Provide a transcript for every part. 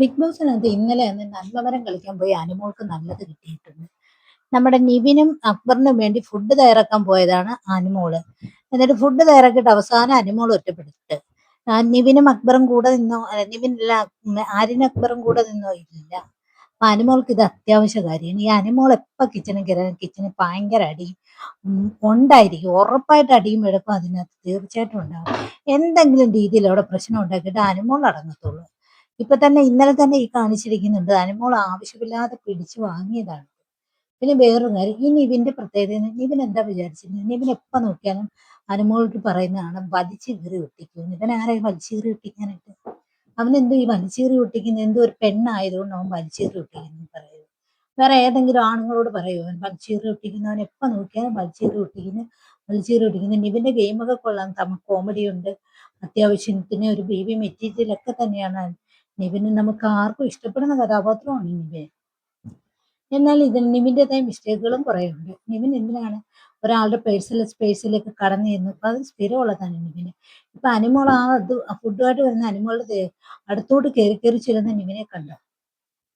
Big ബോസിനകത്ത് ഇന്നലെ അന്ന് നന്മമരം കളിക്കാൻ പോയി അനുമോൾക്ക് നല്ലത് കിട്ടിയിട്ടുണ്ട്. നമ്മുടെ നിവിനും അക്ബറിനും വേണ്ടി ഫുഡ് തയ്യാറാക്കാൻ പോയതാണ് അനുമോള്. എന്നിട്ട് ഫുഡ് തയ്യാറാക്കിയിട്ട് അവസാനം അനുമോൾ ഒറ്റപ്പെടുത്തിട്ട് നിവിനും അക്ബറും കൂടെ നിന്നോ, നിവിനല്ല, ആര്യനും അക്ബറും കൂടെ നിന്നോ ഇല്ല. അപ്പൊ അനുമോൾക്ക് ഇത് അത്യാവശ്യ കാര്യമാണ്. ഈ അനുമോൾ എപ്പോ കിച്ചണിൽ കയറാൻ കിച്ചണിൽ ഭയങ്കര അടിയും ഉണ്ടായിരിക്കും. ഉറപ്പായിട്ട് അടിയും വഴക്കും അതിനകത്ത് തീർച്ചയായിട്ടും ഉണ്ടാവും. എന്തെങ്കിലും രീതിയിൽ അവിടെ പ്രശ്നം ഉണ്ടാക്കിയിട്ട് അനുമോൾ അടങ്ങത്തുള്ളൂ. ഇപ്പൊ തന്നെ ഇന്നലെ തന്നെ ഈ കാണിച്ചിരിക്കുന്നുണ്ട്, അനുമോൾ ആവശ്യമില്ലാതെ പിടിച്ചു വാങ്ങിയതാണ്. പിന്നെ വേറൊരു കാര്യം, ഈ നിവിന്റെ പ്രത്യേകത, നിവിൻ എന്താ വിചാരിച്ചിരുന്നത്? നിവിൻ എപ്പോ നോക്കിയാലും അനുമോൾക്ക് പറയുന്നതാണ് വലിച്ചു കീറി ഒട്ടിക്കും. ഇവൻ ആരെയും വലിച്ചു കീറി ഒട്ടിക്കാനായിട്ട്? അവനെന്തോ ഈ വലിച്ചു കീറി ഒട്ടിക്കുന്ന, എന്തോ ഒരു പെണ്ണായതുകൊണ്ട് അവൻ വലിച്ചു കീറി ഒട്ടിക്കുന്നു പറയുന്നത്. വേറെ ഏതെങ്കിലും ആണുങ്ങളോട് പറയുമോ അവൻ വലിച്ചു കീറി ഒട്ടിക്കുന്നവൻ? എപ്പോ നോക്കിയാലും വലിച്ചു കീറി ഒട്ടിക്കുന്നു, വലിച്ചു കീറി ഒട്ടിക്കുന്നു. നിവിന്റെ ഗെയിമൊക്കെ കൊള്ളാം, കോമഡി ഉണ്ട്, അത്യാവശ്യത്തിന് ഒരു ബേബി മെറ്റീരിയലൊക്കെ തന്നെയാണ് നിവിന്. നമുക്ക് ആർക്കും ഇഷ്ടപ്പെടുന്ന കഥാപാത്രമാണ് നിവിൻ. എന്നാൽ ഇതിൽ നിവിൻ്റെതായ മിസ്റ്റേക്കുകളും കുറേ ഉണ്ട്. നിവിൻ എന്തിനാണ് ഒരാളുടെ പേഴ്സണൽ സ്പേസിലേക്ക് കടന്നു ചെന്നു? അപ്പൊ അത് സ്ഥിരമുള്ളതാണ് നിവിന്. ഇപ്പൊ അനുമോൾ ഫുഡുമായിട്ട് വരുന്ന അനുമോളുടെ അടുത്തോട്ട് കയറി കയറി ചെല്ലുന്ന നിവിനെ കണ്ടോ?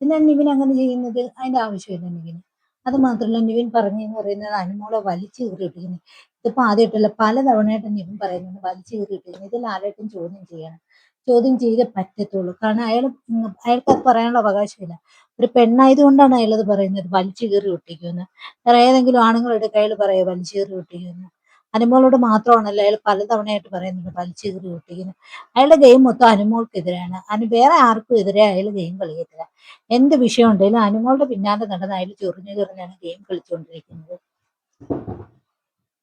എന്താണ് നിവിൻ അങ്ങനെ ചെയ്യുന്നത്? അതിന്റെ ആവശ്യമില്ല നിവിന്. അത് മാത്രമല്ല, നിവിൻ പറഞ്ഞെന്ന് പറയുന്നത് അനുമോളെ വലിച്ചു കീറി ഇട്ടിരിക്കുന്നത്. ഇതിപ്പോ ആദ്യമായിട്ടല്ല, പല തവണയായിട്ട് നിവിൻ പറയുന്നത് വലിച്ചു കീറി ഇട്ടിരിക്കുന്നത്. ഇതിൽ ആരായിട്ടും ചോദ്യം ചെയ്യണം, ചോദ്യം ചെയ്തേ പറ്റത്തുള്ളൂ. കാരണം അയാൾക്ക് അത് പറയാനുള്ള അവകാശമില്ല. ഒരു പെണ്ണായത് കൊണ്ടാണ് അയാളത് പറയുന്നത്, വലിച്ചു കീറി ഒട്ടിക്കുമെന്ന്. വേറെ ഏതെങ്കിലും ആണുങ്ങളുടെ കയ്യിൽ പറയുമോ വലിച്ചു കീറി ഒട്ടിക്കുമെന്ന്? അനുമോളോട് മാത്രമാണല്ലോ അയാൾ പലതവണയായിട്ട് പറയുന്നത് വലിച്ചു കീറി ഒട്ടിക്കുന്നു. അയാളുടെ ഗെയിം മൊത്തം അനുമോൾക്കെതിരെയാണ്. വേറെ ആർക്കും എതിരെ അയാൾ ഗെയിം കളിക്കത്തില്ല. എന്ത് വിഷയം ഉണ്ടെങ്കിലും അനുമോളുടെ പിന്നാലെ നടന്ന് അയാൾ ചൊറിഞ്ഞു ചൊറിഞ്ഞാണ് ഗെയിം കളിച്ചുകൊണ്ടിരിക്കുന്നത്.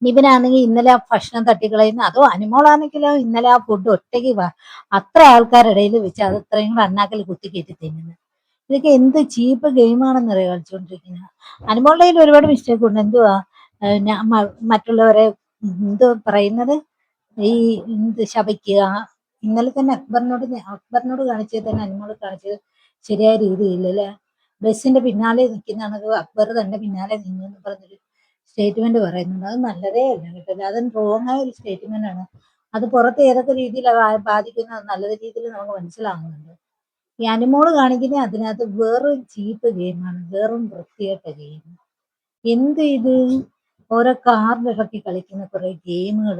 നിവിനാണെങ്കിൽ ഇന്നലെ ആ ഭക്ഷണം തട്ടിക്കളയുന്ന, അതോ അനുമോളാണെങ്കിലോ ഇന്നലെ ആ ഫുഡ് ഒറ്റയ്ക്ക് അത്ര ആൾക്കാരുടെ ഇടയിൽ വെച്ച് അത് അത്രയും കൂടെ അണ്ണാക്കിൽ കുത്തി കയറ്റി തിന്നുന്നത്. ഇതൊക്കെ എന്ത് ചീപ്പ് ഗെയിമാണെന്നറിയാം കളിച്ചുകൊണ്ടിരിക്കുന്നത്. അനുമോളുടെ കയ്യിൽ ഒരുപാട് മിസ്റ്റേക്ക് ഉണ്ട്. എന്തുവാ മറ്റുള്ളവരെ എന്തോ പറയുന്നത്, ഈ എന്ത് ശപിക്കുക. ഇന്നലെ തന്നെ അക്ബറിനോട് കാണിച്ചത് തന്നെ അനുമോൾ കാണിച്ചത് ശരിയായ രീതിയില്ലല്ലേ? ബസ്സിന്റെ പിന്നാലെ നിൽക്കുന്നതാണെങ്കിൽ അക്ബർ തന്നെ പിന്നാലെ നിന്നു എന്ന് പറഞ്ഞൊരു സ്റ്റേറ്റ്മെന്റ് പറയുന്നുണ്ട്. അത് നല്ലതേ അല്ല കേട്ടോ. അത് റോങ് ആയ ഒരു സ്റ്റേറ്റ്മെന്റ് ആണ്. അത് പുറത്ത് ഏതൊക്കെ രീതിയിലാണ് ബാധിക്കുന്നത് നല്ല രീതിയിൽ നമുക്ക് മനസ്സിലാവുന്നുണ്ട്. ഈ അനുമോള് കാണിക്കുന്നത് അതിനകത്ത് വെറും ചീപ്പ് ഗെയിമാണ്, വെറും വൃത്തികെട്ട ഗെയിം. എന്ത് ഇത്, ഓരോ കാർഡ് ഇറക്കി കളിക്കുന്ന കുറെ ഗെയിമുകൾ.